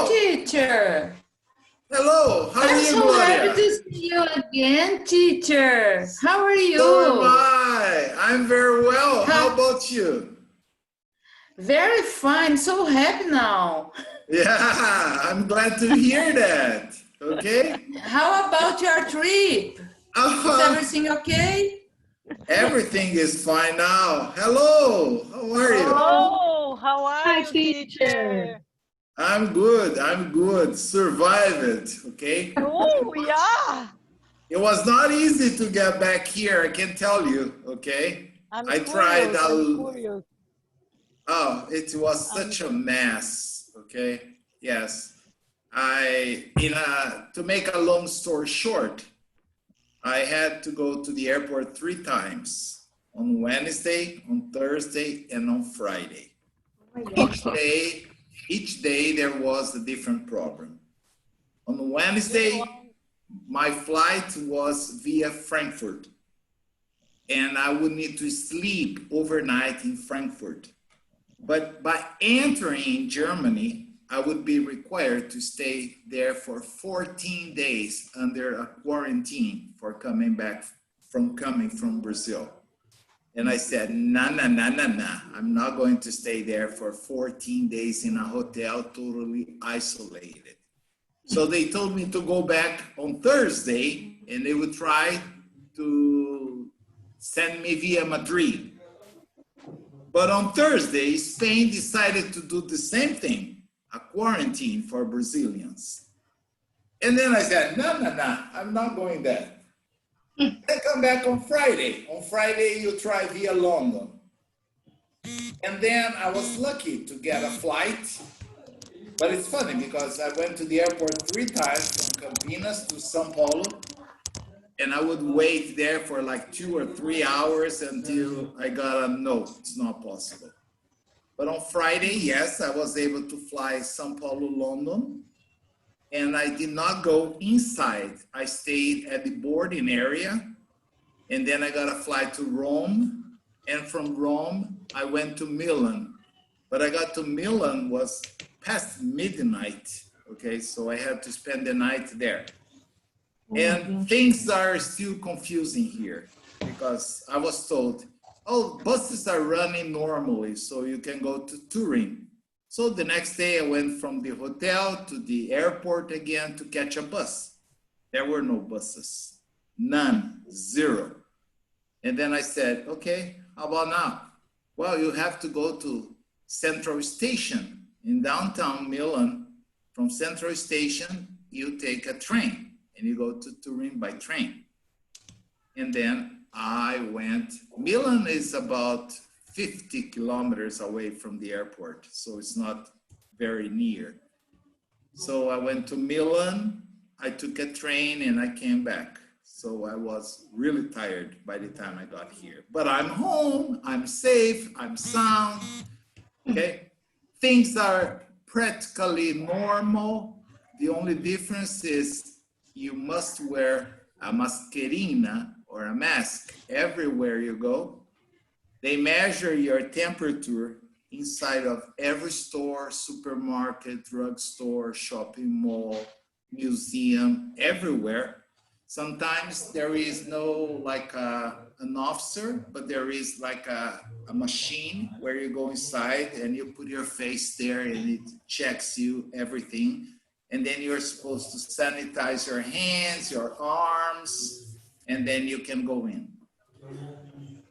teacher. Hello, how are you, so Gloria? I'm so happy to see you again, teacher. How are you? So am I. I'm very well. How about you? Very fine. So happy now. Yeah, I'm glad to hear that. Okay. How about your trip? Is everything okay? Everything is fine now. Hello, how are you? Hello, how are you, teacher? I'm good. I'm good. Survive it. Okay. Oh, yeah. It was not easy to get back here, I can tell you. Okay. I'm tried. curious. Oh, it was such a mess. Okay. Yes. To make a long story short, I had to go to the airport 3 times, on Wednesday, on Thursday, and on Friday. Each day there was a different problem. On Wednesday, my flight was via Frankfurt, and I would need to sleep overnight in Frankfurt. But by entering Germany, I would be required to stay there for 14 days under a quarantine for coming from Brazil. And I said, nah, I'm not going to stay there for 14 days in a hotel, totally isolated. So they told me to go back on Thursday, and they would try to send me via Madrid. But on Thursday, Spain decided to do the same thing, a quarantine for Brazilians. And then I said, no, I'm not going there. I come back on Friday. On Friday, you try via London. And then I was lucky to get a flight. But it's funny because I went to the airport 3 times from Campinas to São Paulo. And I would wait there for like 2 or 3 hours until I got a no, it's not possible. But on Friday, yes, I was able to fly São Paulo, London. And I did not go inside. I stayed at the boarding area. And then I got a flight to Rome. And from Rome, I went to Milan. But I got to Milan was past midnight. Okay, so I had to spend the night there. And things are still confusing here because I was told, oh, buses are running normally, so you can go to Turin. So the next day I went from the hotel to the airport again to catch a bus. There were no buses, none, 0. And then I said, okay, how about now? Well, you have to go to Central Station in downtown Milan. From Central Station, you take a train and you go to Turin by train. And then I went, Milan is about 50 kilometers away from the airport, so it's not very near. So I went to Milan, I took a train and I came back. So I was really tired by the time I got here. But I'm home, I'm safe, I'm sound, okay? Things are practically normal. The only difference is you must wear a mascherina or a mask everywhere you go. They measure your temperature inside of every store, supermarket, drugstore, shopping mall, museum, everywhere. Sometimes there is no like an officer, but there is like a machine where you go inside and you put your face there and it checks you everything. And then you're supposed to sanitize your hands, your arms, and then you can go in.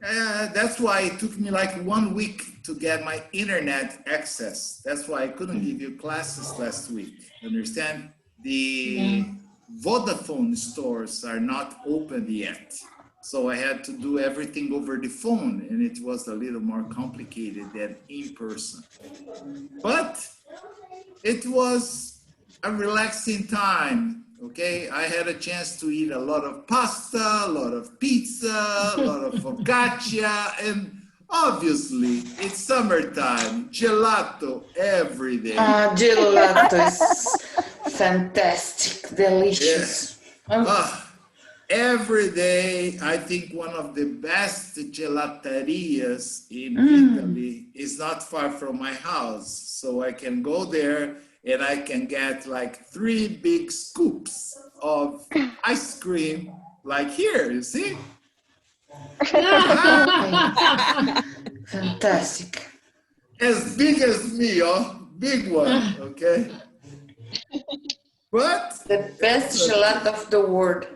That's why it took me like 1 week to get my internet access. That's why I couldn't give you classes last week. Understand? The Vodafone stores are not open yet. So I had to do everything over the phone, and it was a little more complicated than in person. But it was a relaxing time, okay? I had a chance to eat a lot of pasta, a lot of pizza, a lot of focaccia, and obviously it's summertime, gelato every day. Gelato is fantastic, delicious. Yeah. Every day, I think one of the best gelaterias in Italy is not far from my house. So I can go there and I can get like 3 big scoops of ice cream, like here, you see? Fantastic. As big as me, oh, big one, okay? But The best gelato of the world.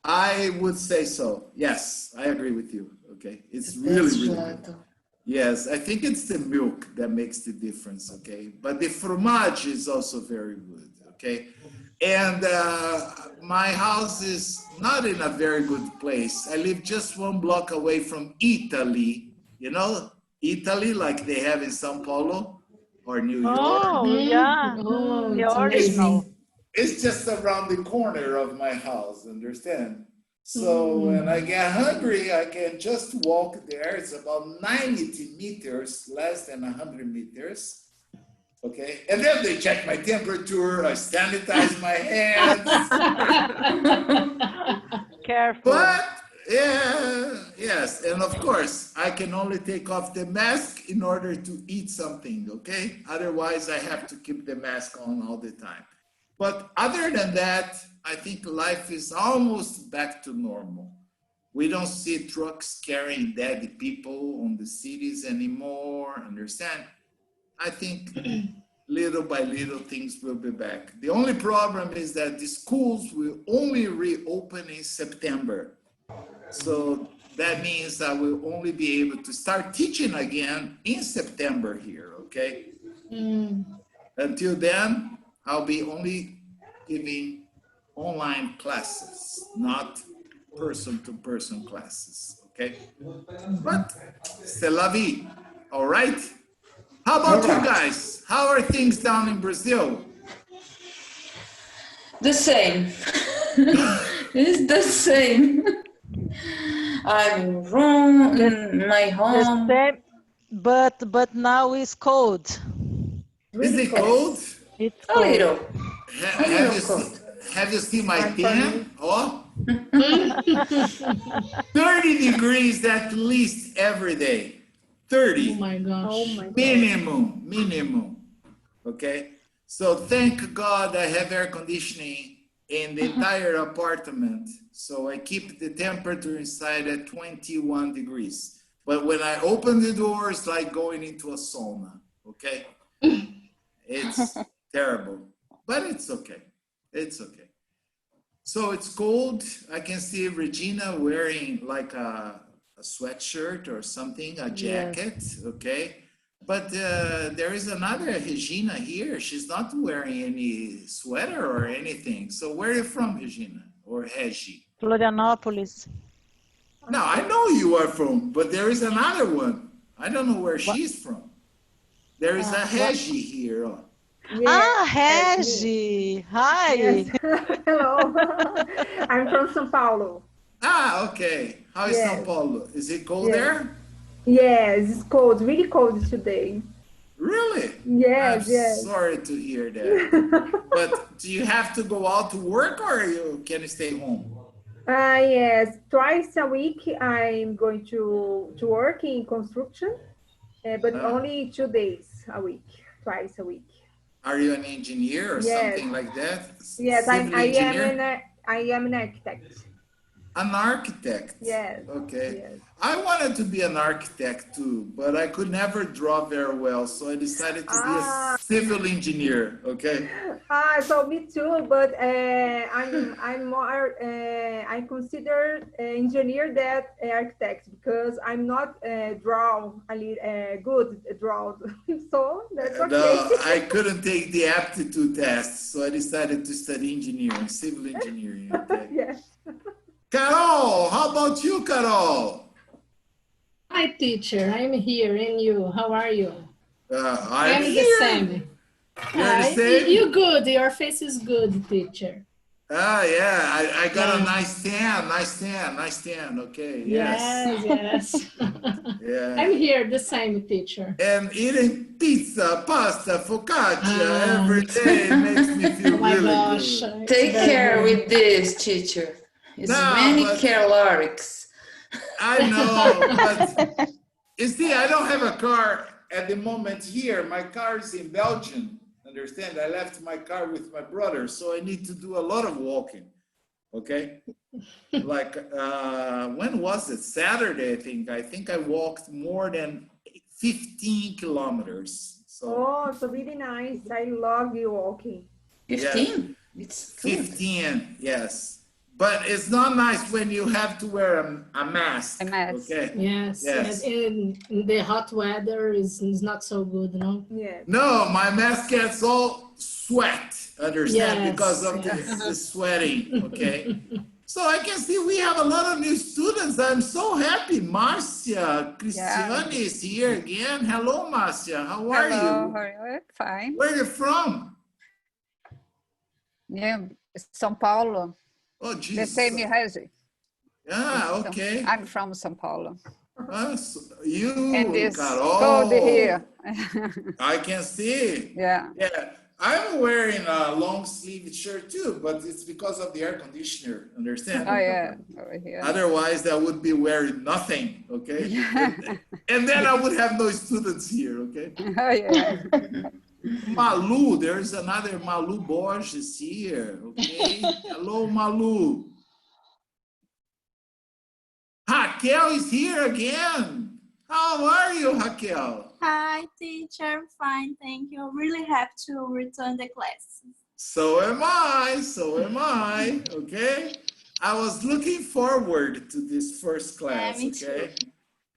I would say so. Yes, I agree with you. Okay, it's The really, best really gelato. good. Yes, I think it's the milk that makes the difference. Okay, but the fromage is also very good. Okay, and my house is not in a very good place. I live just 1 block away from Italy. You know, Italy, like they have in São Paulo or New York. Oh, yeah. Oh, The it's original. amazing. It's just around the corner of my house, understand? So when I get hungry, I can just walk there. It's about 90 meters, less than 100 meters. Okay. And then they check my temperature, I sanitize my hands. Careful. But yeah, yes. And of course, I can only take off the mask in order to eat something. Okay. Otherwise, I have to keep the mask on all the time. But other than that, I think life is almost back to normal. We don't see trucks carrying dead people on the cities anymore, understand? I think little by little things will be back. The only problem is that the schools will only reopen in September. So that means I will only be able to start teaching again in September here, okay? Until then, I'll be only giving online classes, not person-to-person classes, okay? But c'est la vie, all right? How about you guys? How are things down in Brazil? The same. It's the same. I'm in Rome, in my home. The same, but now it's cold. Is it cold? It's A cold. little. Have you seen my tan? Oh, 30 degrees at least every day. 30. Oh my gosh. Oh my God. Minimum. Okay. So thank God I have air conditioning in the entire apartment. So I keep the temperature inside at 21 degrees. But when I open the door, it's like going into a sauna. Okay. It's terrible, but it's okay. It's okay. So it's cold. I can see Regina wearing like a sweatshirt or something, a jacket, yes. Okay? But there is another Regina here. She's not wearing any sweater or anything. So where are you from, Regina? Or Regi? Florianópolis. No, I know you are from, but there is another one. I don't know where she's from. There is a Regi here. Oh. Yes, Regi. Hi. Yes. Hello. I'm from São Paulo. Ah, okay. How is São Paulo? Is it cold there? Yes, it's cold, really cold today. Really? Yes, I'm sorry to hear that. But do you have to go out to work or you can stay home? Yes, twice a week I'm going to work in construction, but only 2 days a week, twice a week. Are you an engineer or something like that? Yes, I am an architect. An architect? Yes. Okay. Yes. I wanted to be an architect too, but I could never draw very well, so I decided to be a civil engineer, okay? So me too, but I'm more, I consider engineer than architect because I'm not good draw, so that's okay. No, I couldn't take the aptitude test, so I decided to study engineering, civil engineering, okay? Yes. Carol, how about you, Carol? Hi, teacher. I'm here, and you? How are you? I'm the same. You're the same? You good. Your face is good, teacher. Yeah. I got a nice tan. Okay. Yes. Yeah. I'm here, the same, teacher. And eating pizza, pasta, focaccia every day makes me feel really good. Take care with this, teacher. It's many calorics. I know, but you see, I don't have a car at the moment here. My car is in Belgium. understand? I left my car with my brother, so I need to do a lot of walking, okay? Like, when was it? Saturday, I think. I think I walked more than 15 kilometers. So, Oh, so really nice. I love you walking. 15? yeah, It's good. 15, yes. But it's not nice when you have to wear a mask. A mask. Okay. Yes, Yes. and the hot weather is not so good, no? Yes. No, my mask gets all sweat, understand? Yes, Because of yes. the sweating, okay? So I can see we have a lot of new students. I'm so happy. Marcia, Cristiane is here again. Hello, Marcia. How are Hello, you? how are you? Fine. Where are you from? Yeah, São Paulo, Oh, the Jesus. same region. Ah, okay. I'm from São Paulo. So you, And it's Carol. cold here. I can see. Yeah. Yeah. I'm wearing a long sleeve shirt too, but it's because of the air conditioner, understand? Oh, yeah, over here. Otherwise, I would be wearing nothing, okay? And then I would have no students here, okay? Oh, yeah. Malu, there's another Malu Borges here, okay? Hello, Malu. Raquel is here again. How are you, Raquel? Hi, teacher. Fine, thank you. Really happy to return the class. So am I, okay? I was looking forward to this first class, me okay? too.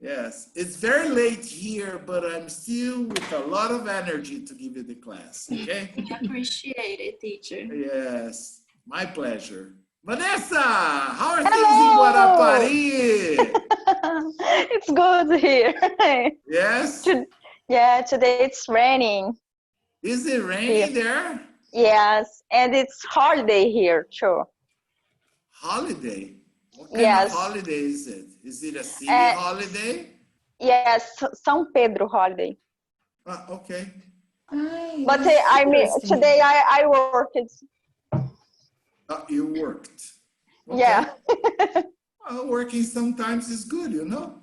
Yes, it's very late here, but I'm still with a lot of energy to give you the class, okay? Appreciate it, teacher. Yes, my pleasure. Vanessa, how are things in Guarapari? It's good here. Yes? Yeah, today it's raining. Is it raining there? Yes, and it's holiday here too. Holiday? What kind Yes. of holiday is it? Is it a city holiday? Yes, São Pedro holiday. Okay. But I mean, today I worked. You worked. Okay. Yeah. Well, working sometimes is good, you know?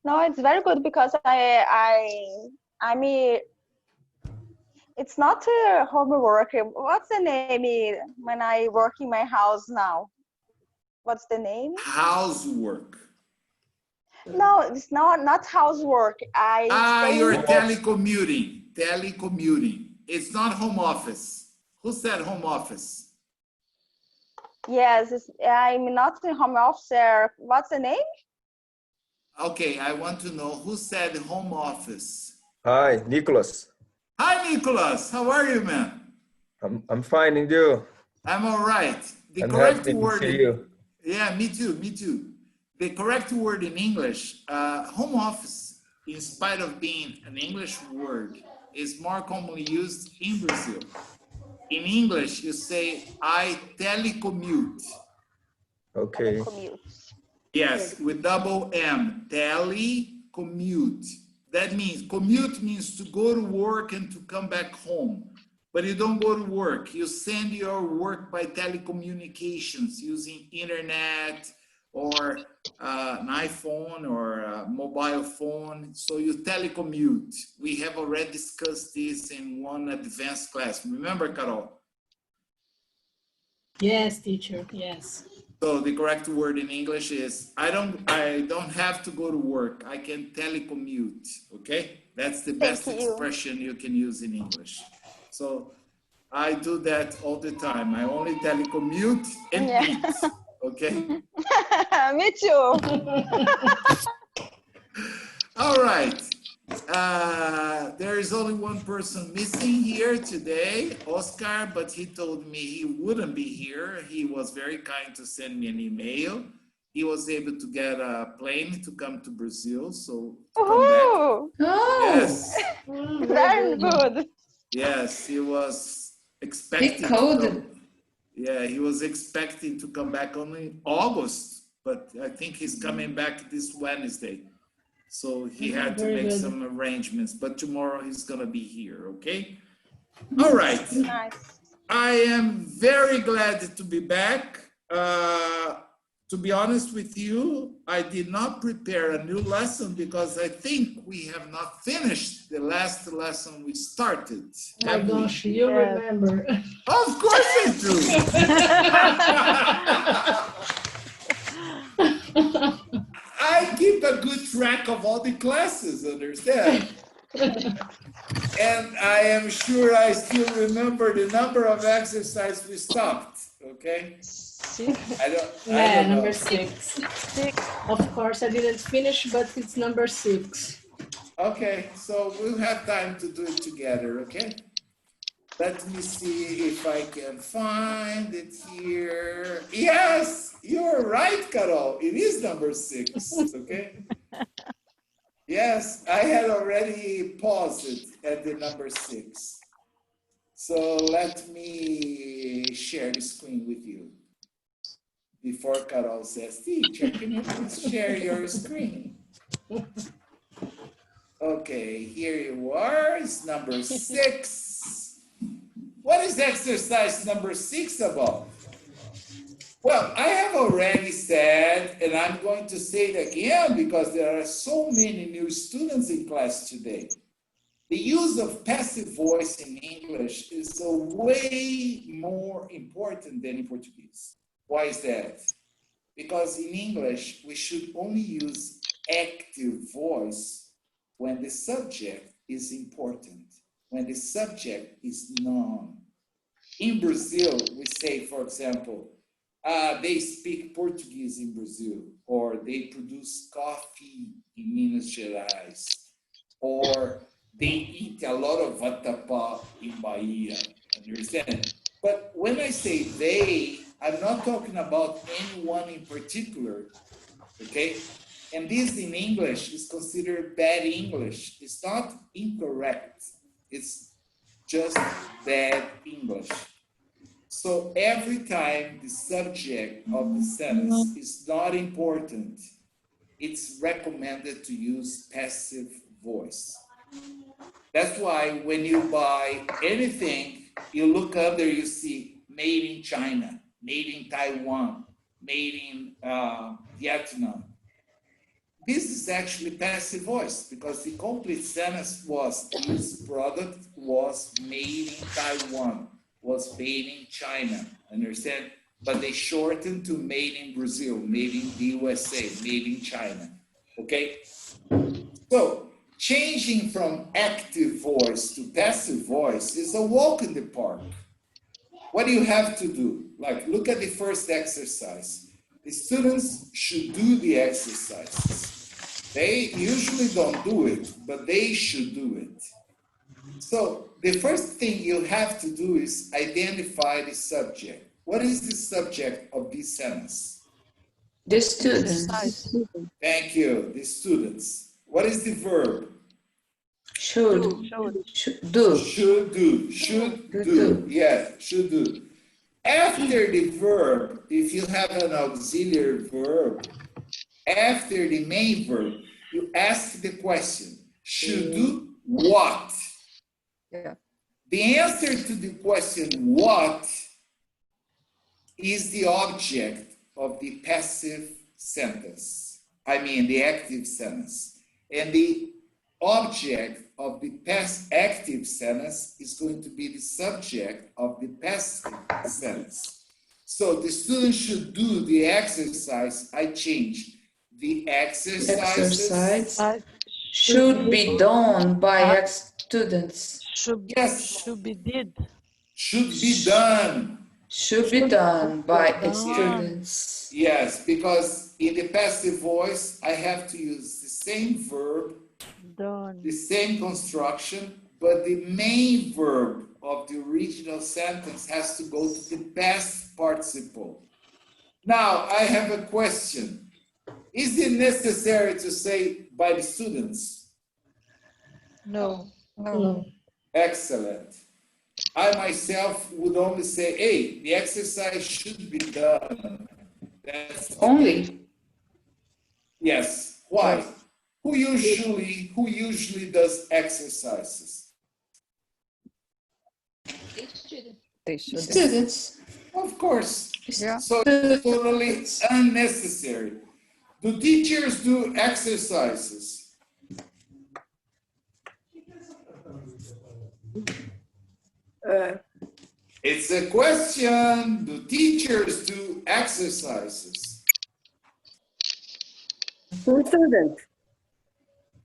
No, it's very good because I mean, it's not homework. What's the name when I work in my house now? What's the name? Housework. No, it's not housework. You're telecommuting. Telecommuting. It's not home office. Who said home office? Yes, I'm not in home office. What's the name? Okay, I want to know who said home office. Hi, Nicholas. Hi, Nicholas. How are you, man? I'm fine, and you? I'm all right. The I'm correct happy to word. see you. Yeah, me too. Me too. The correct word in English, home office, in spite of being an English word, is more commonly used in Brazil. In English, you say, I telecommute. Okay. Telecommute. Yes, with double M, telecommute. That means, commute means to go to work and to come back home. But you don't go to work. You send your work by telecommunications using internet or an iPhone or a mobile phone. So you telecommute. We have already discussed this in one advanced class. Remember, Carol? Yes, teacher, yes. So the correct word in English is, I don't have to go to work. I can telecommute, okay? That's the best expression you can use in English. So I do that all the time. I only telecommute and eat, okay? Me too. All right. There is only one person missing here today, Oscar, but he told me he wouldn't be here. He was very kind to send me an email. He was able to get a plane to come to Brazil, so to come back. Oh, Yes. Very good. Yes, he was expecting to come. Yeah, he was expecting to come back only in August, but I think he's coming back this Wednesday. So he had to make some arrangements, but tomorrow he's gonna be here, okay? All right. Nice. I am very glad to be back. to be honest with you, I did not prepare a new lesson because I think we have not finished the last lesson we started. Oh my gosh, you remember. Of course I do. I keep a good track of all the classes, understand? And I am sure I still remember the number of exercises we stopped, okay? I don't Number know. 6. Of course, I didn't finish, but it's number 6. Okay, so we'll have time to do it together, okay? Let me see if I can find it here. Yes, you're right, Carol. It is number 6, okay? Yes, I had already paused it at the number 6. So let me share the screen with you. Before Carol says, teacher, can you please share your screen? Okay, here you are. It's number 6. What is exercise number 6 about? Well, I have already said, and I'm going to say it again because there are so many new students in class today. The use of passive voice in English is a way more important than in Portuguese. Why is that? Because in English, we should only use active voice when the subject is important, when the subject is known. In Brazil, we say, for example, they speak Portuguese in Brazil, or they produce coffee in Minas Gerais, or they eat a lot of vatapá in Bahia, understand? But when I say they, I'm not talking about anyone in particular, okay? And this in English is considered bad English. It's not incorrect. It's just bad English. So every time the subject of the sentence is not important, it's recommended to use passive voice. That's why when you buy anything, you look under, you see made in China, made in Taiwan, made in Vietnam. This is actually passive voice because the complete sentence was, this product was made in Taiwan, was made in China, understand? But they shortened to made in Brazil, made in the USA, made in China, okay? So changing from active voice to passive voice is a walk in the park. What do you have to do? Like, look at the first exercise. The students should do the exercises. They usually don't do it, but they should do it. So the first thing you have to do is identify the subject. What is the subject of this sentence? The students. Thank you, the students. What is the verb? Should. Do. Should do. Should do. Yeah, should do. After the verb, if you have an auxiliary verb, after the main verb, you ask the question, should do what? Yeah. The answer to the question what is the object of the passive sentence. I mean the active sentence. And the object of the past active sentence is going to be the subject of the passive sentence. So the student should do the exercise. I change the exercises. Should be done by students. Should be did. Should be done. Should be done by students. Yes, because in the passive voice, I have to use the same verb, Done. the same construction, but the main verb of the original sentence has to go to the past participle. Now, I have a question. Is it necessary to say by the students? No. No. Excellent. I myself would only say, hey, the exercise should be done. That's Only. Yes. Why? Who usually does exercises? They should. Students. Of course. Yeah. So it's totally unnecessary. Do teachers do exercises? It's a question. Do teachers do exercises? Student.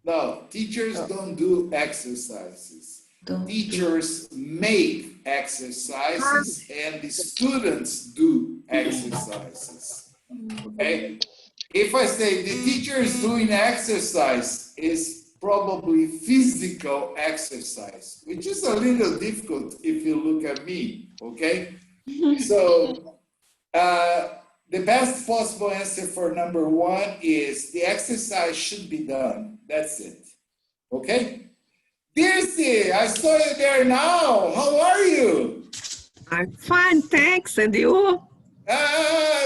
No, teachers don't do exercises. Teachers make exercises and the students do exercises. Okay? If I say the teacher is doing exercise, is probably physical exercise, which is a little difficult if you look at me, okay? So the best possible answer for number one is the exercise should be done. That's it, okay? Dirce, I saw you there now. How are you? I'm fine, thanks. And you?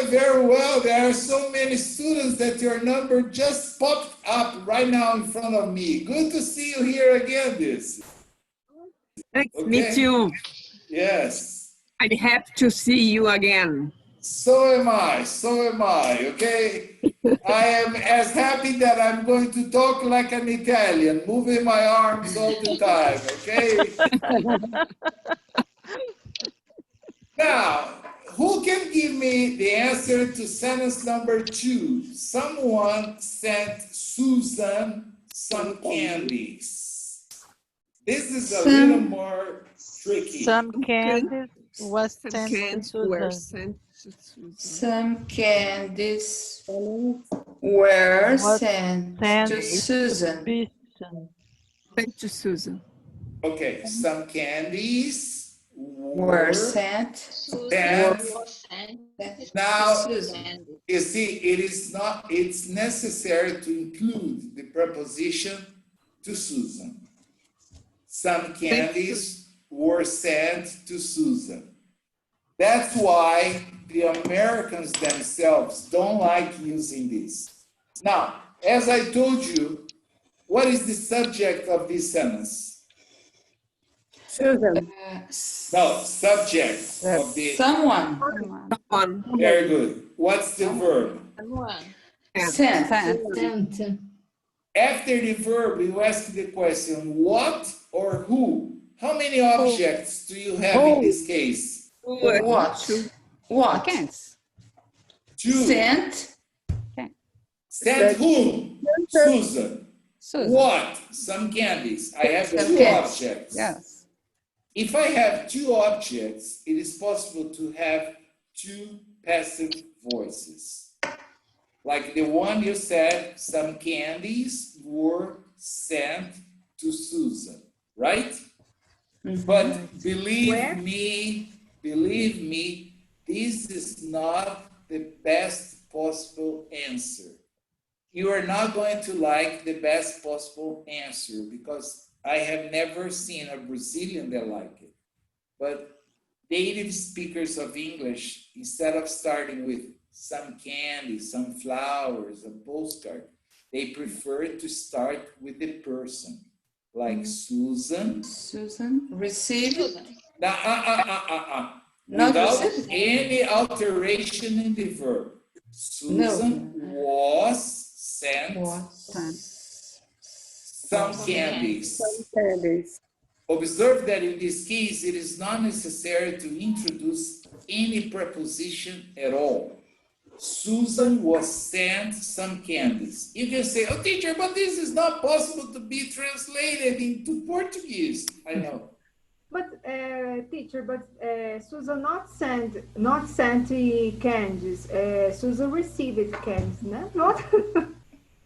Very well. There are so many students that your number just popped up right now in front of me. Good to see you here again, Dirce. Thanks, Okay. me too. Yes. I'm happy to see you again. So am I, okay? I am as happy that I'm going to talk like an Italian, moving my arms all the time, okay? Now, who can give me the answer to sentence number 2? Someone sent Susan some candies. This is a little more tricky. Some candies was Some sent to candies were Susan. sent to Susan. Some candies were Was sent sent to Susan. Susan. Sent to Susan. Okay, some candies Were sent Now, to Susan. you see, it's necessary to include the preposition to Susan. Some candies were sent to Susan. That's why the Americans themselves don't like using this. Now, as I told you, what is the subject of this sentence? Susan. No, subject of the... Someone. Someone. Very good. What's the verb? Sent. Sent. After the verb, you ask the question, what or who? How many objects do you have in this case? What? What? Can't. Two. Sent. Sent whom? Susan. Susan. What? Some candies. I have Some two candies. objects. Yes. If I have two objects, it is possible to have two passive voices. Like the one you said, some candies were sent to Susan, right? But believe me, this is not the best possible answer. You are not going to like the best possible answer because I have never seen a Brazilian that like it. But native speakers of English, instead of starting with some candy, some flowers, a postcard, they prefer to start with the person, like Susan. Susan. Received. Not Without received. any alteration in the verb. Susan was sent some candies. Observe that in this case, it is not necessary to introduce any preposition at all. Susan was sent some candies. You can say, oh, teacher, but this is not possible to be translated into Portuguese. I know. But teacher, Susan not sent the candies. Susan received candies, no? Not.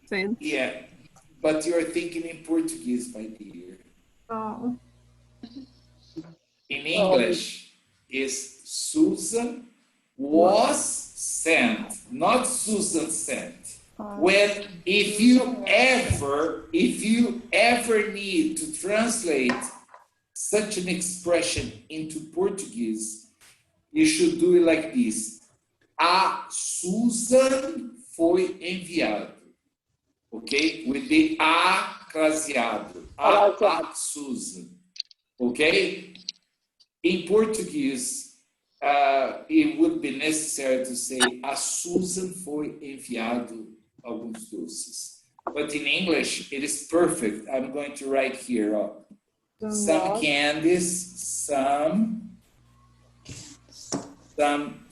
Sent. Yeah, but you're thinking in Portuguese, my dear. Oh. In English, is Susan was sent, not Susan sent. If you ever need to translate such an expression into Portuguese, you should do it like this. A Susan foi enviado. Okay? With the A craseado. A Susan. Okay? In Portuguese, it would be necessary to say a Susan foi enviado alguns doces. But in English, it is perfect. I'm going to write here. Some candies, some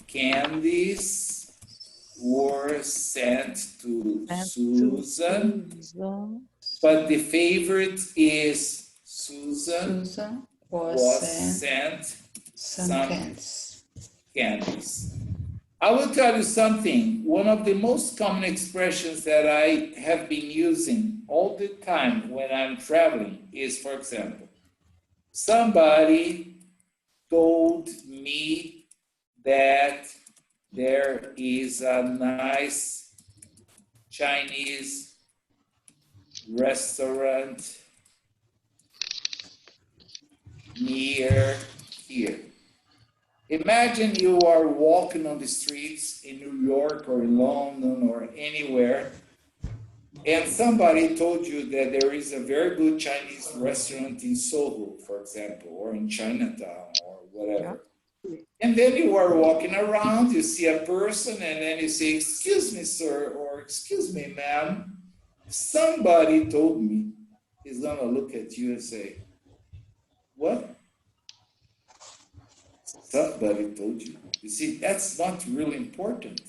candies were sent to Susan, but the favorite is Susan was sent some candies. I will tell you something. One of the most common expressions that I have been using all the time when I'm traveling is, for example, somebody told me that there is a nice Chinese restaurant near here. Imagine you are walking on the streets in New York or in London or anywhere, and somebody told you that there is a very good Chinese restaurant in Soho, for example, or in Chinatown or whatever. Yeah. And then you are walking around, you see a person, and then you say, "Excuse me, sir," or "Excuse me, ma'am. Somebody told me." He's gonna look at you and say, "What? Somebody told you." You see, that's not really important.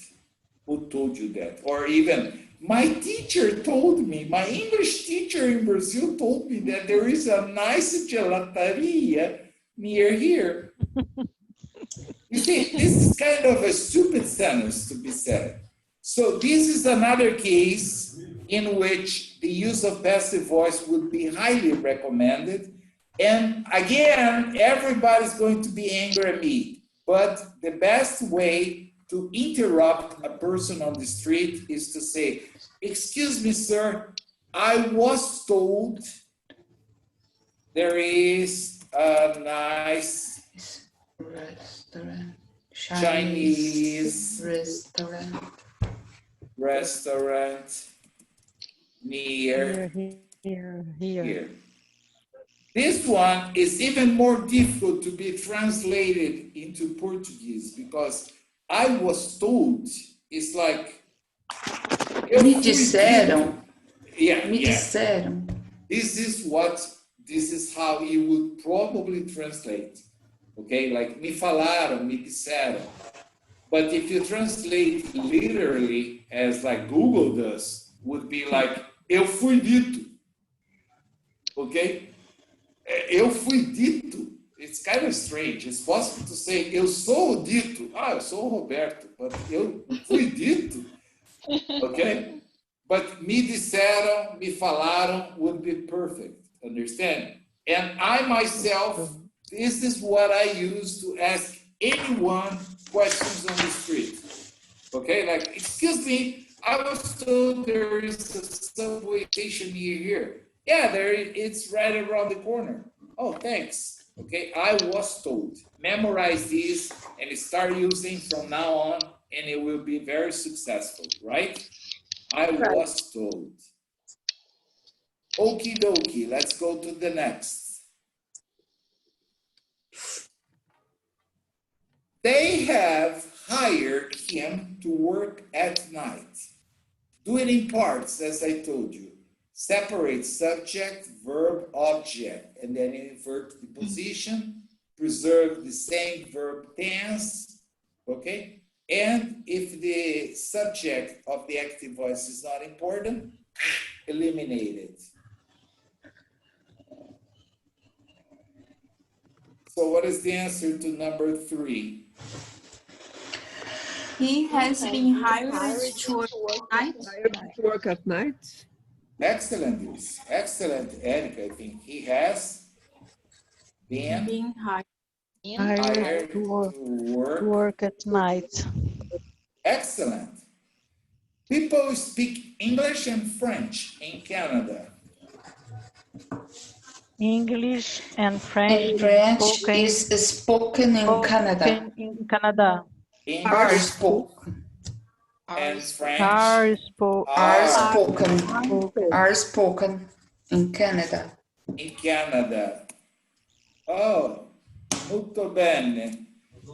Who told you that? Or even, my teacher told me, my English teacher in Brazil told me that there is a nice gelateria near here. You see, this is kind of a stupid sentence to be said. So this is another case in which the use of passive voice would be highly recommended. And again, everybody's going to be angry at me, but the best way to interrupt a person on the street is to say, "Excuse me, sir, I was told there is a nice Chinese restaurant near here." This one is even more difficult to be translated into Portuguese because I was told is like. Me disseram. Yeah, Me yeah. disseram. This is how you would probably translate. Okay, like me falaram, me disseram. But if you translate literally as like Google does, would be like, eu fui dito. Okay? Eu fui dito. It's kind of strange. It's possible to say, eu sou dito. Eu sou o Roberto, but eu fui dito. Okay? But me disseram, me falaram would be perfect. Understand? And I myself, this is what I use to ask anyone questions on the street. Okay? Like, "Excuse me, I was told there is a subway station near here." "Yeah, it's right around the corner." "Oh, thanks." Okay, I was told. Memorize these and start using from now on, and it will be very successful, right? I was told. Okie dokie, let's go to the next. They have hired him to work at night. Do it in parts, as I told you. Separate subject, verb, object, and then invert the position, preserve the same verb tense, okay? And if the subject of the active voice is not important, eliminate it. So what is the answer to number 3? He has been hired to Work at night. Excellent, Luis. Excellent, Eric. I think he has been hired to work at night. Excellent. People speak English and French in Canada. English and French, And French is spoken in Canada. In Canada. English are spoken. And French Are spoken in Canada. In Canada. Oh, molto bene.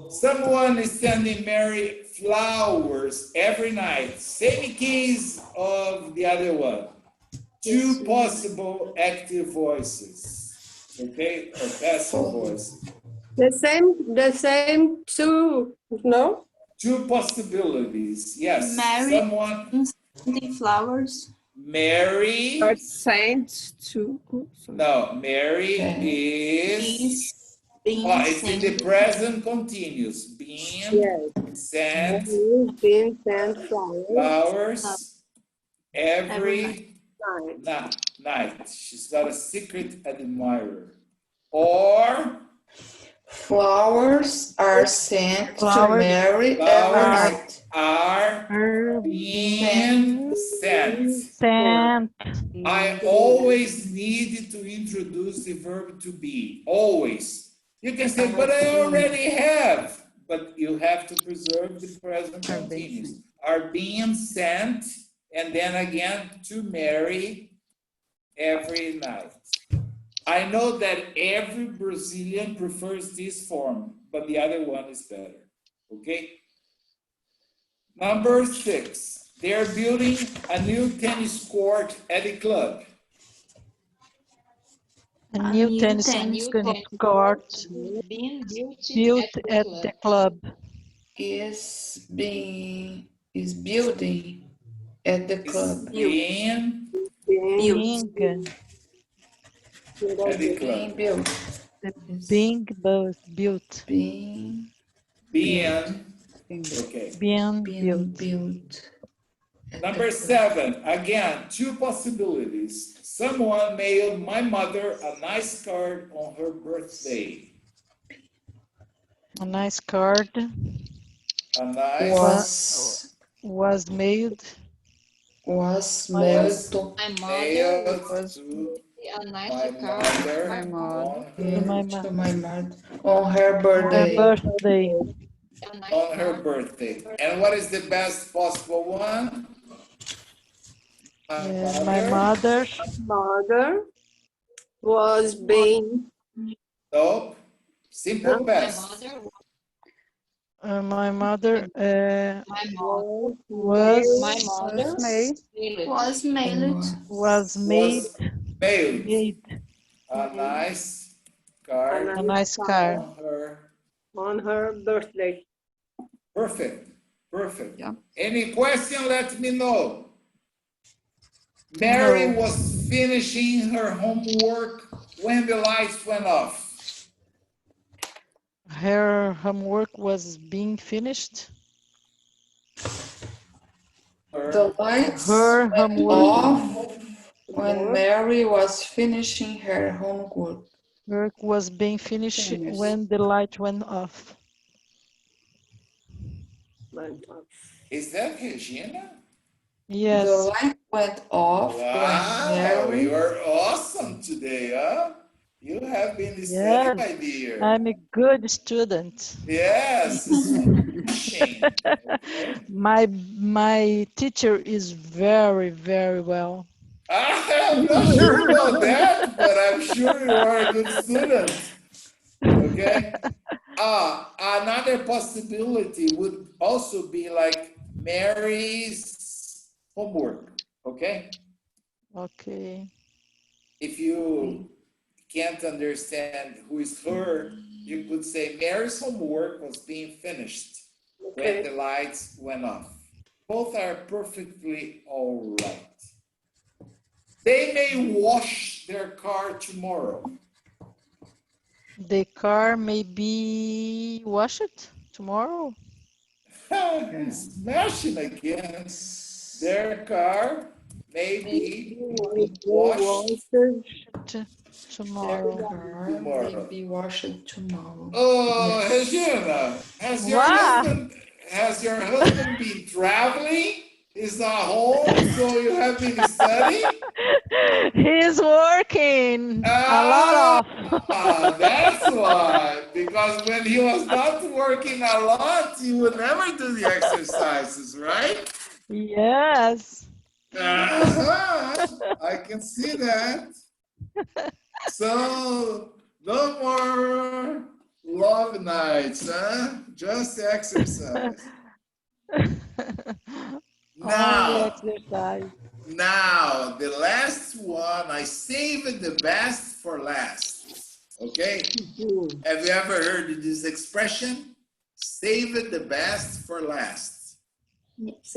Someone is sending Mary flowers every night. Same case of the other one. Two possible active voices, okay, or passive voices. The same two, no? Two possibilities, yes. Mary Someone, sending flowers. Mary. Or sent to. No, Mary is. It's in the present continuous. Being sent Being sent flowers every night. She's got a secret admirer. Or Flowers are sent to Mary every night. Are being sent. I always needed to introduce the verb to be. Always. You can say, but I already have. But you have to preserve the present continuous. Are being sent, and then again to Mary every night. I know that every Brazilian prefers this form, but the other one is better. Okay? Number 6. They are building a new tennis court at the club. A new tennis court built at the club. Is building at the club. Being at the club. Being built. Being built. Okay. Being built. Number 7, again, two possibilities. Someone mailed my mother a nice card on her birthday. A nice card A nice was mailed to my mother on her birthday. On her birthday. And what is the best possible one? My mother was being. Nope. Simple past. My mother was made a nice card. A nice card on her birthday. Perfect. Perfect. Yeah. Any question? Let me know. Mary was finishing her homework when the lights went off. Her homework was being finished. The lights Her went homework off when Mary was finishing her homework. Work was being finished when the light went off. Is that Regina? Yes. The light went off when Mary... You are awesome today, huh? You have been studying, my dear. I'm a good student. Yes. My teacher is very, very well. I'm not sure about that, but I'm sure you are a good student. Okay. Another possibility would also be like Mary's homework. Okay. Okay. If you can't understand who is her, you could say Mary's homework was being finished when the lights went off. Both are perfectly all right. They may wash their car tomorrow. The car may be washed tomorrow. Smashing again. Their car may be washed tomorrow. Their car may be washed tomorrow. Oh, Regina, has your husband been traveling? He's not home, so you have been studying? He's working a lot of. That's why. Because when he was not working a lot, he would never do the exercises, right? Yes. I can see that. So no more love nights, huh? Just exercise. Only Now, exercise. now, the last one, I saved the best for last. Okay? Have you ever heard of this expression? Save the best for last. Yes.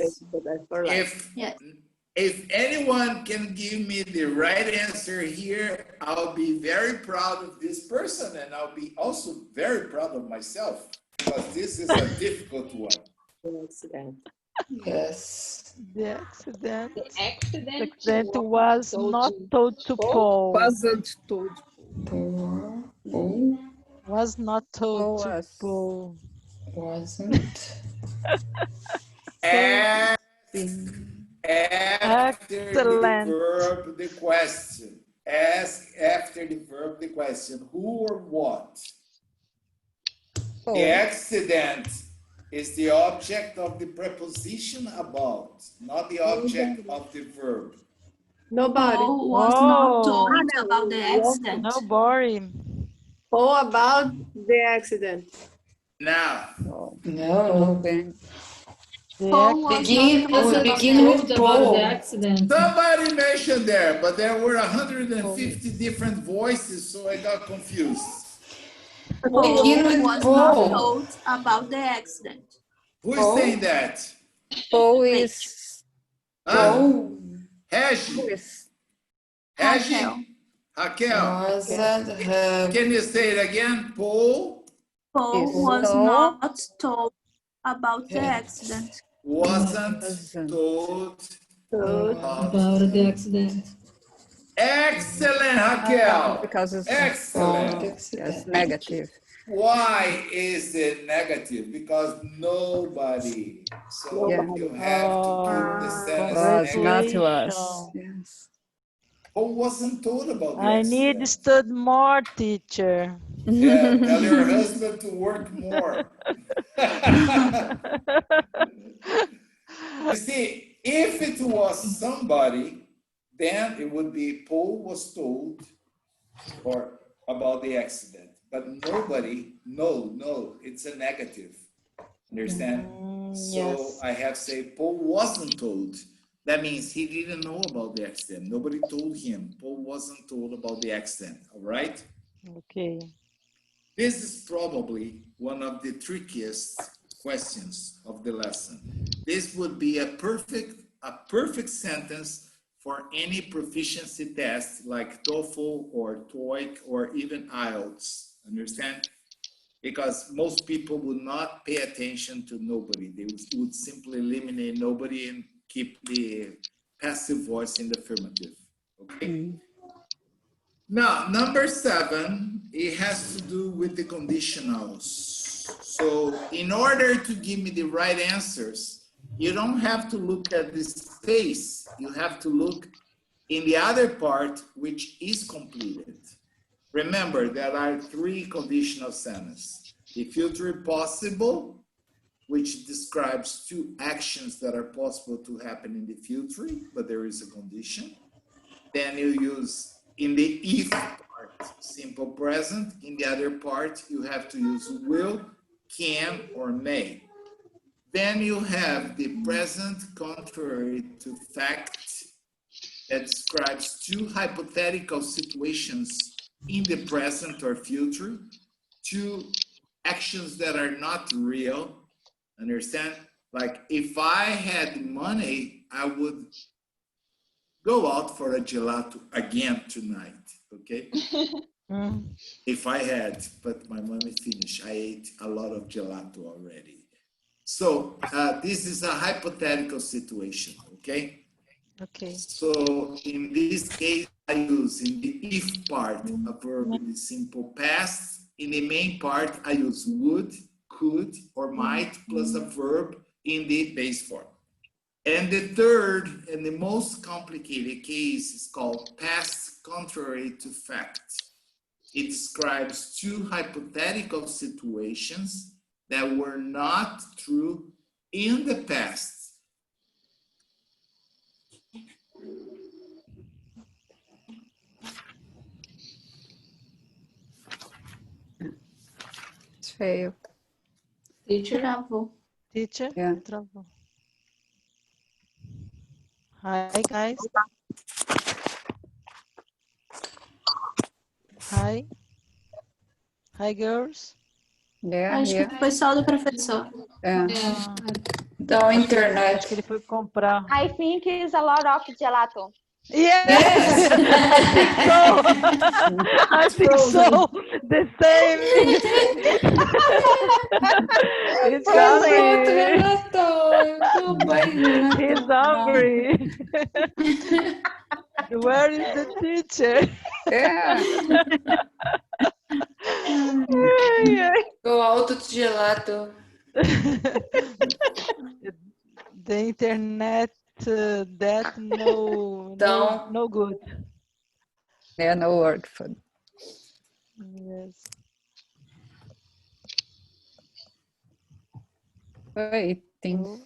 If anyone can give me the right answer here, I'll be very proud of this person, and I'll be also very proud of myself, because this is a difficult one. Yes. The accident. The accident Was not told to Paul. Wasn't told. Paul Was not told to Was. Paul. wasn't. After the Excellent. verb, the question. Ask after the verb, the question. Who or what? The accident is the object of the preposition about, not the object of the verb. Nobody. Paul was not told about the accident. No boring. Oh, about the accident. Now, No. Paul was Begin, not we told begin with Paul. somebody mentioned there, but there were 150 different voices, so I got confused. Paul Begin with was Paul. not told about the accident. Who is saying that? Paul is. Paul Regi. Raquel. Raquel. wasn't have. Can you say it again? Paul Paul was not told about the accident. wasn't told About the accident. Excellent, Raquel. Because it's Excellent. yes, negative. Why is it negative? Because nobody. So Yeah. you have to keep the sentence Was not negative. to us. Yes. Paul wasn't told about the I accident. need stud more, teacher. Yeah, tell your husband to work more. You see, if it was somebody, then it would be Paul was told or about the accident. But nobody, no, it's a negative. Understand? So Yes. I have to say Paul wasn't told. That means he didn't know about the accident. Nobody told him. Paul wasn't told about the accident. All right? Okay. This is probably one of the trickiest questions of the lesson. This would be a perfect sentence for any proficiency test like TOEFL or TOEIC or even IELTS. Understand? Because most people would not pay attention to nobody. They would simply eliminate nobody and keep the passive voice in the affirmative. Okay? Now, number 7, it has to do with the conditionals. So in order to give me the right answers, you don't have to look at the space. You have to look in the other part, which is completed. Remember, there are 3 conditional sentences. The future possible, which describes 2 actions that are possible to happen in the future, but there is a condition. Then you use in the if part, simple present. In the other part, you have to use will, can, or may. Then you have the present contrary to fact that describes 2 hypothetical situations in the present or future, 2 actions that are not real. Understand? Like if I had money, I would go out for a gelato again tonight, okay? If I had, but my money finished. I ate a lot of gelato already. So this is a hypothetical situation, okay? Okay. So in this case, I use in the if part a verb in the simple past. In the main part, I use would, could, or might plus a verb in the base form. And the third and the most complicated case is called past contrary to fact. It describes 2 hypothetical situations that were not true in the past. failed. Teacher. Travou. Teacher? Yeah. Travou. Hi, guys. Hi. Hi, girls. Yeah, Acho yeah. que foi só do professor. Yeah. Da Acho internet. que ele foi comprar. I think it's a lot of gelato. Yes! I think so. The same. He's hungry. He's hungry. Where is the teacher? Yeah. Go alto de gelato. The internet that no good. Yeah, no work for. Yes. Waiting.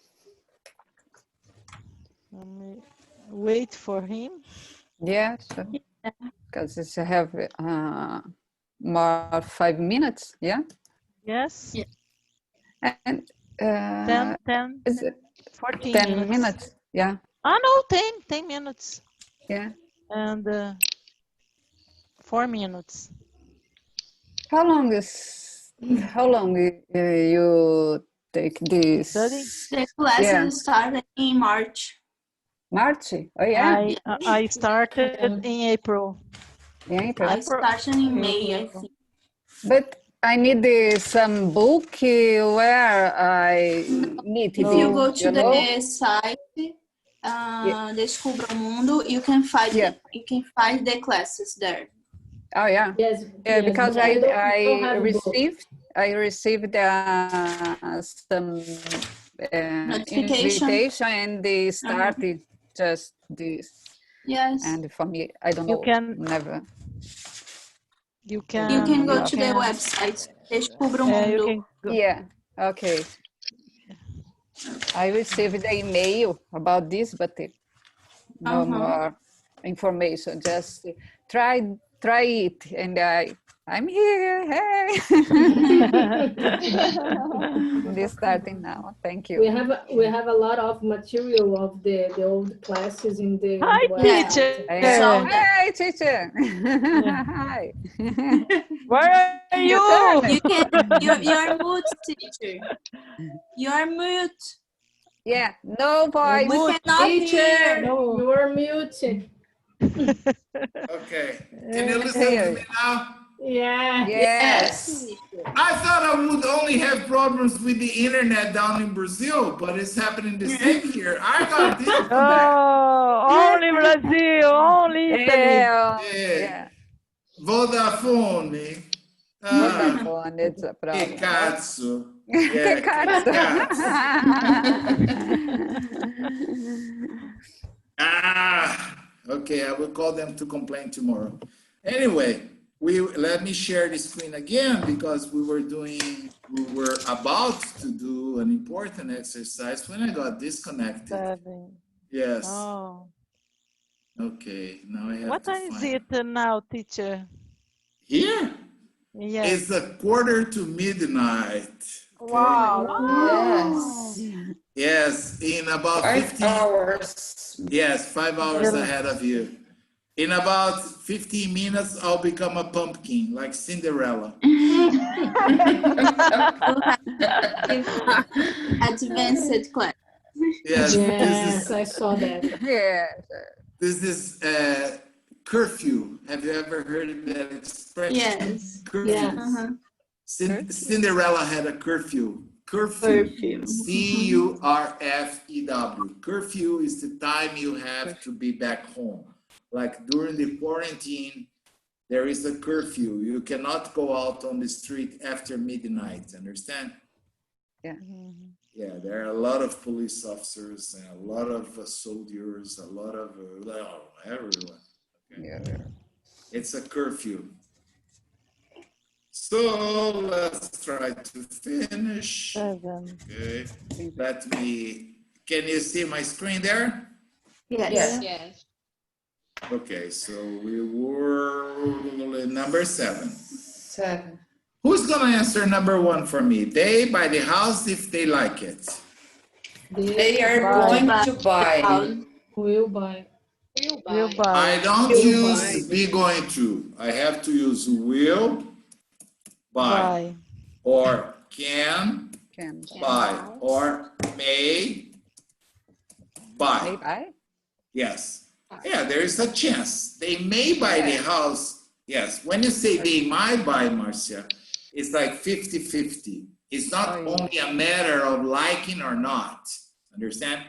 Wait for him. Yeah, sure. Because I have more 5 minutes. Yeah. Yes. Yeah. And 10, is it 14 10 minutes? Yeah. No, 10 minutes. Yeah. And 4 minutes. How long you take this study? The classes started in March. March? Oh yeah. I started in April. In April. I started in May, I think. But I need some book where I need to If you go to the site, Descubra o Mundo, you can find the classes there. Oh yeah. Yes. Yeah, yes, because but don't I have received some invitation and they started just this. Yes. And for me, I don't know. Never. You can go to the website Descubra o Mundo. Yeah. Okay. I received the email about this, but no more information. Just try it, and I'm here. Hey. This starting now. Thank you. We have a lot of material of the old classes in the Hi, website. teacher. Hi, teacher. Yeah. Hi. Where are you? You're mute, teacher. You're mute. Yeah, no voice. We cannot hear. No, you are mute. Okay. Can you listen to me now? Yeah. Yes. I thought I would only have problems with the internet down in Brazil, but it's happening the same here. I got this connect. Only Brazil, only Italy. Yeah. Vodafone. Vodafone, it's a problem. Kekatsu. Okay, I will call them to complain tomorrow. Anyway, let me share the screen again because we were about to do an important exercise when I got disconnected. Yes. Oh. Okay, now I have What to time is find it now, teacher? Here? Yes. It's 1:45. Okay? Wow. Yes, in about 5 hours. Yes, 5 hours ahead of you. In about 15 minutes, I'll become a pumpkin, like Cinderella. Advanced class. Yes, I saw that. Yeah. This is curfew. Have you ever heard of that expression? Yes. Curfew. Yes. Cinderella had a curfew. Curfew. C-U-R-F-E-W. Curfew is the time you have to be back home. Like during the quarantine, there is a curfew. You cannot go out on the street after midnight. Understand? Yeah. Yeah, there are a lot of police officers and a lot of soldiers, a lot of everyone. Okay? Yeah. It's a curfew. So let's try to finish. Okay. Can you see my screen there? Yes. Yes. Okay, so we were number 7. 7. Who's gonna answer number 1 for me? They buy the house if they like it. They are going to buy. Will buy. Will buy. I don't use be going to. I have to use will buy. Or can buy. Or may buy. Yes. Yeah, there is a chance. They may buy the house. Yes. When you say they might buy, Marcia, it's like 50-50. It's not only a matter of liking or not. Understand?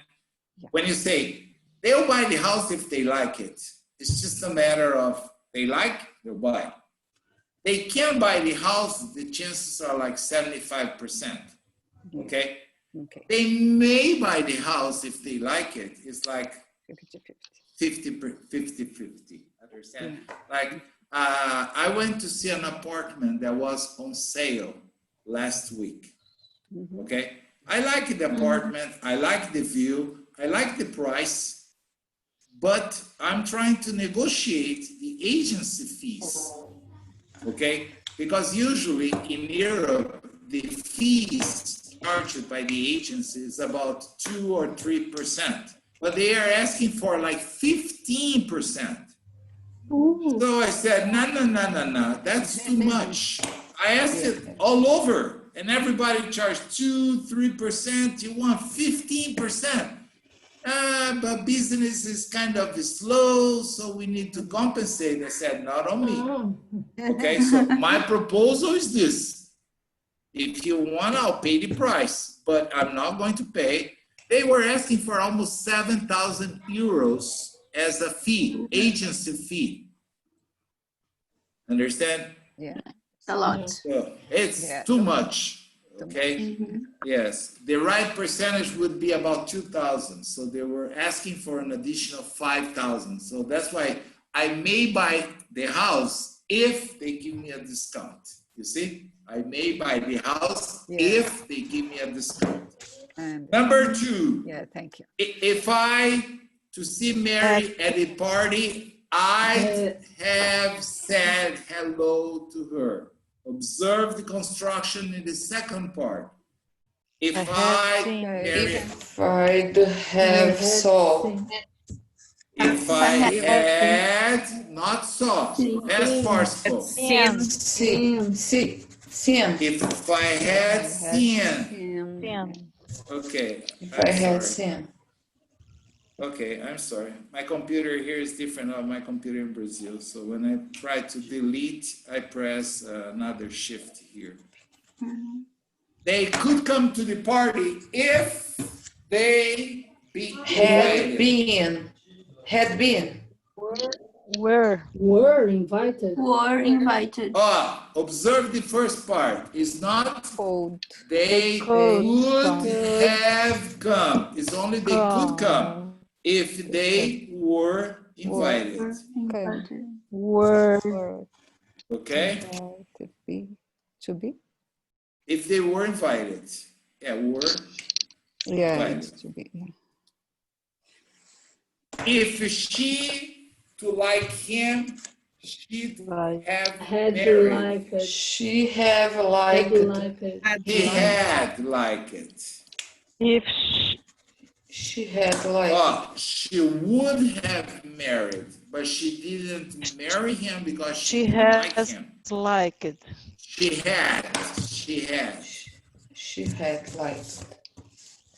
When you say they'll buy the house if they like it, it's just a matter of they like, they'll buy. They can buy the house, the chances are like 75%. Okay? They may buy the house if they like it. It's like 50-50. Understand? Like, I went to see an apartment that was on sale last week. Okay? I like the apartment. I like the view. I like the price. But I'm trying to negotiate the agency fees. Okay? Because usually in Europe, the fees charged by the agency is about 2 or 3%. But they are asking for like 15%. So I said, no, that's too much. I asked it all over, and everybody charged 2-3%. You want 15%? But business is kind of slow, so we need to compensate. I said, not on me. Okay, so my proposal is this. If you want, I'll pay the price, but I'm not going to pay. They were asking for almost 7,000 euros as a fee, agency fee. Understand? Yeah. A lot. So it's too much. Okay? Yes. The right percentage would be about 2,000. So they were asking for an additional 5,000. So that's why I may buy the house if they give me a discount. You see? I may buy the house if they give me a discount. Number 2. Yeah, thank you. If I to see Mary at a party, I have said hello to her. Observe the construction in the second part. If I'd have saw. If I had not saw. Past participle. Seen. If I had seen. Okay. If I had seen. Okay, I'm sorry. My computer here is different than my computer in Brazil. So when I try to delete, I press another shift here. They could come to the party if they had been. Were invited. Were invited. Observe the first part. It's not they could have come. It's only they could come if they were invited. Were. Okay? To be? If they were invited. Yeah, were invited. To be. Yeah. If she to like him, she'd have Had married. like it. She have liked it. He had like it. If she had liked it. She would have married, but she didn't marry him because she has liked him. Like it. She had liked it.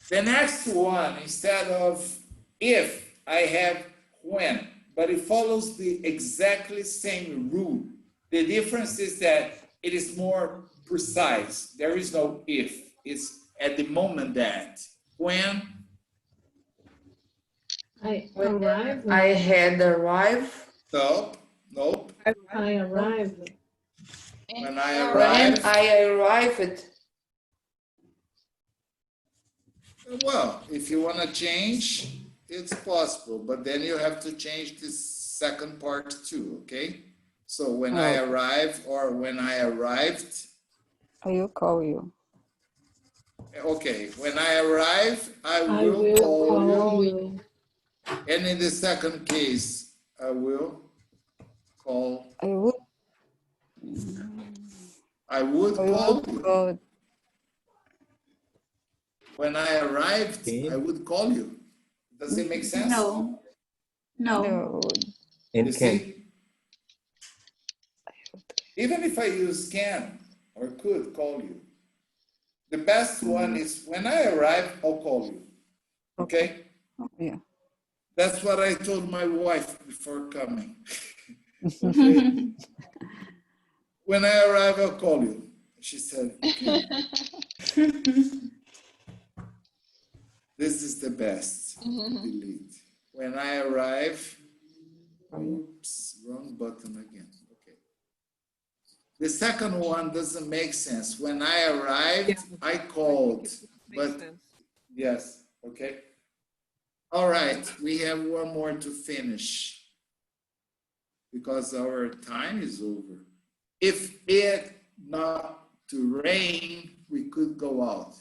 The next one, instead of if, I have when. But it follows the exactly same rule. The difference is that it is more precise. There is no if. It's at the moment that. When I arrived. I had arrived. Nope. I arrived. When I arrived. I arrived. Well, if you want to change, it's possible, but then you have to change the second part too, okay? So when I arrive or when I arrived. I will call you. Okay, when I arrive, I will call you. And in the second case, I will call. I would call you. Go. When I arrived, I would call you. Does it make sense? No. No. You see? Even if I use can or could call you, the best one is when I arrive, I'll call you. Okay? Yeah. That's what I told my wife before coming. Okay? When I arrive, I'll call you. She said, okay. This is the best. Delete. When I arrive, oops, wrong button again. Okay. The second one doesn't make sense. When I arrived, I called. But yes, okay. All right, we have one more to finish because our time is over. If it not to rain, we could go out.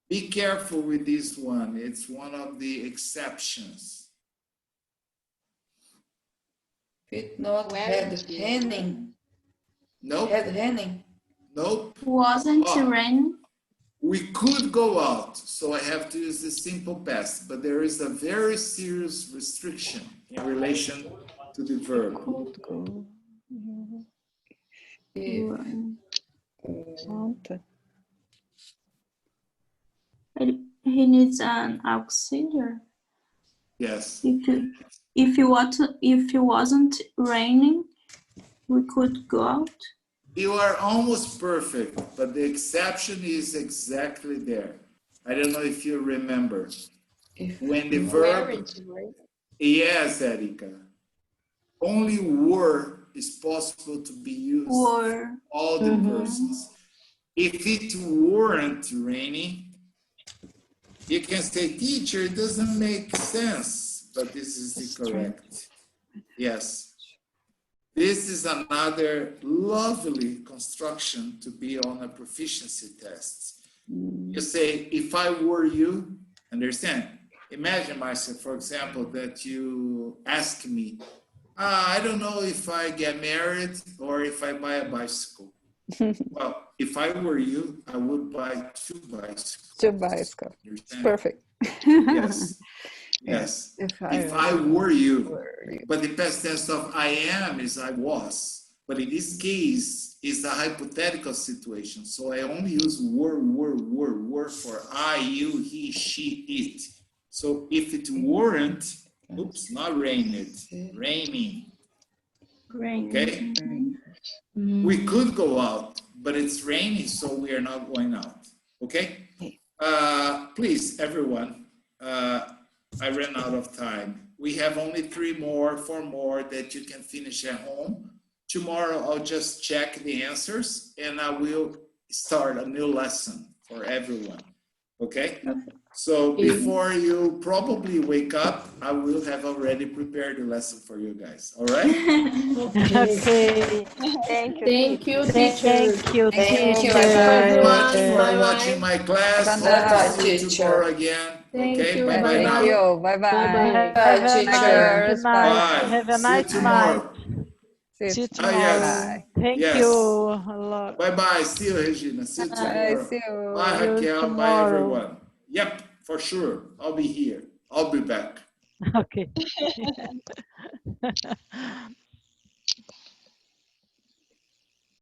Be careful with this one. It's one of the exceptions. It not had raining. Nope. Had raining. Nope. Wasn't rain. We could go out, so I have to use the simple past, but there is a very serious restriction in relation to the verb. He needs an auxiliary. Yes. If it wasn't raining, we could go out. You are almost perfect, but the exception is exactly there. I don't know if you remember. When the verb... Yes, Erika. Only were is possible to be used for all the persons. If it weren't raining, you can say, teacher, it doesn't make sense, but this is the correct. Yes. This is another lovely construction to be on a proficiency test. You say, if I were you, understand? Imagine, Marcia, for example, that you ask me, I don't know if I get married or if I buy a bicycle. Well, if I were you, I would buy 2 bicycles. 2 bicycles. Perfect. Yes. Yes. If I were you. But the past tense of I am is I was. But in this case, it's a hypothetical situation. So I only use were for I, you, he, she, it. So if it weren't, oops, not raining. Okay? We could go out, but it's raining, so we are not going out. Okay? Please, everyone, I ran out of time. We have only 4 more that you can finish at home. Tomorrow, I'll just check the answers and I will start a new lesson for everyone. Okay? So before you probably wake up, I will have already prepared the lesson for you guys. All right? Okay. Thank you. Thank you, teacher. Thank you, Thank you teacher. Very much for Bye-bye. watching my class. Bye-bye, Hope to see you teacher. tomorrow again. Thank Okay? you. Bye-bye Bye-bye. now. Thank you. Bye-bye. Have a teacher. nice night. Bye. Have a See you nice tomorrow. night. See you Ah, tomorrow. yes. Thank Yes. you a lot. Bye-bye. See you, Regina. See you Bye. tomorrow. See you. Bye, See you Raquel. Bye, tomorrow. everyone. Yep, for sure. I'll be here. I'll be back. Okay.